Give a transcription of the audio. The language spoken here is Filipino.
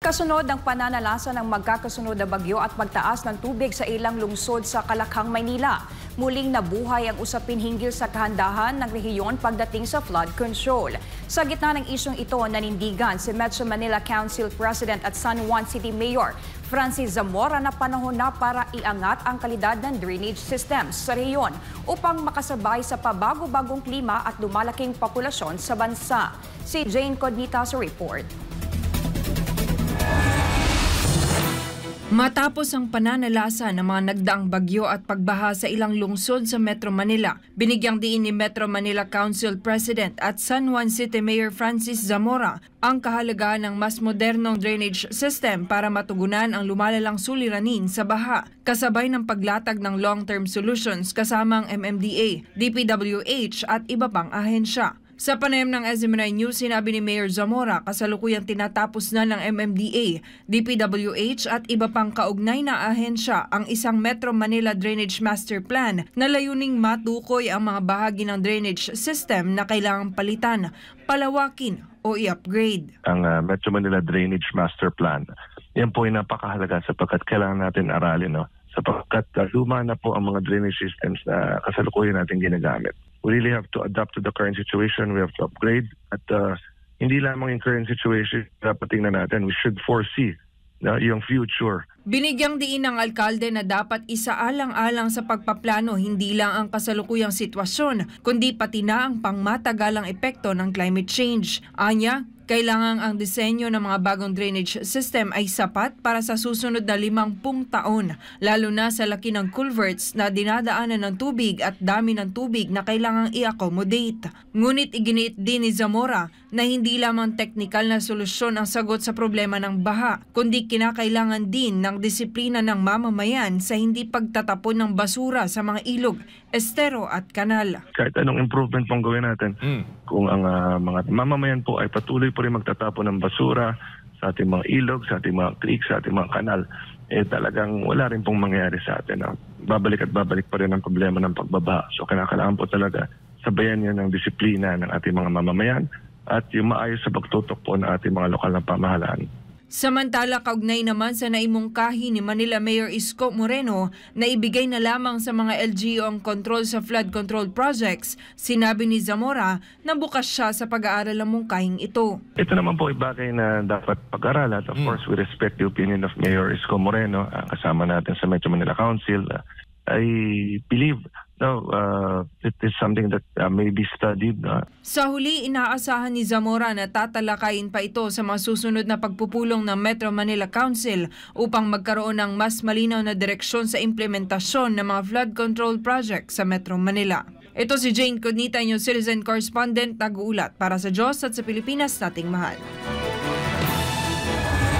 Kasunod ng pananalasa ng magkakasunod na bagyo at pagtaas ng tubig sa ilang lungsod sa Kalakhang, Maynila. Muling nabuhay ang usapin hinggil sa kahandahan ng rehiyon pagdating sa flood control. Sa gitna ng isyong ito, nanindigan si Metro Manila Council President at San Juan City Mayor Francis Zamora na panahon na para iangat ang kalidad ng drainage systems sa rehiyon upang makasabay sa pabago-bagong klima at lumalaking populasyon sa bansa. Si Jane Codnita sa report. Matapos ang pananalasa ng mga nagdaang bagyo at pagbaha sa ilang lungsod sa Metro Manila, binigyang diin ni Metro Manila Council President at San Juan City Mayor Francis Zamora ang kahalagahan ng mas modernong drainage system para matugunan ang lumalalang suliranin sa baha, kasabay ng paglatag ng long-term solutions kasamang MMDA, DPWH at iba pang ahensya. Sa panayam ng SMNI News, sinabi ni Mayor Zamora kasalukuyang tinatapos na ng MMDA, DPWH at iba pang kaugnay na ahensya ang isang Metro Manila Drainage Master Plan na layuning matukoy ang mga bahagi ng drainage system na kailangang palitan, palawakin o i-upgrade. Ang Metro Manila Drainage Master Plan, yan po ay napakahalaga sapagkat kailangan natin aralin, sapagkat luma na po ang mga drainage systems na kasalukuyan natin ginagamit. We really have to adapt to the current situation. We have to upgrade. At hindi lamang yung current situation, dapat tingnan natin. We should foresee yung future. Binigyang diin ng alkalde na dapat isaalang-alang sa pagpaplano hindi lang ang kasalukuyang sitwasyon, kundi pati na ang pangmatagalang epekto ng climate change. Anya, kailangan ang disenyo ng mga bagong drainage system ay sapat para sa susunod na 50 taon, lalo na sa laki ng culverts na dinadaanan ng tubig at dami ng tubig na kailangang i-accommodate. Ngunit iginiit din ni Zamora na hindi lamang teknikal na solusyon ang sagot sa problema ng baha, kundi kinakailangan din ng disiplina ng mamamayan sa hindi pagtatapon ng basura sa mga ilog, estero at kanal. Kahit anong improvement pong gawin natin, kung ang mga mamamayan po ay patuloy po rin magtatapon ng basura sa ating mga ilog, sa ating mga creek, sa ating mga kanal, talagang wala rin pong mangyayari sa atin. Babalik at babalik pa rin ang problema ng pagbabaha. So kinakailangan po talaga sabayan yan ng disiplina ng ating mga mamamayan at yung maayos sa pagtutok po ng ating mga lokal na pamahalaan. Samantala, kaugnay naman sa naimungkahi ni Manila Mayor Isko Moreno na ibigay na lamang sa mga LGU ang control sa flood control projects, sinabi ni Zamora na bukas siya sa pag-aaral ng mungkahing ito. Ito naman po ay bagay na dapat pag-aralan. Of course, we respect the opinion of Mayor Isko Moreno, kasama natin sa Metro Manila Council. I believe it is something that may be studied. Sa huli, inaasahan ni Zamora na tatalakayin pa ito sa mga susunod na pagpupulong ng Metro Manila Council upang magkaroon ng mas malinaw na direksyon sa implementasyon ng mga flood control project sa Metro Manila. Ito si Jane Codnita, inyong citizen correspondent, nag-uulat para sa Diyos at sa Pilipinas nating mahal.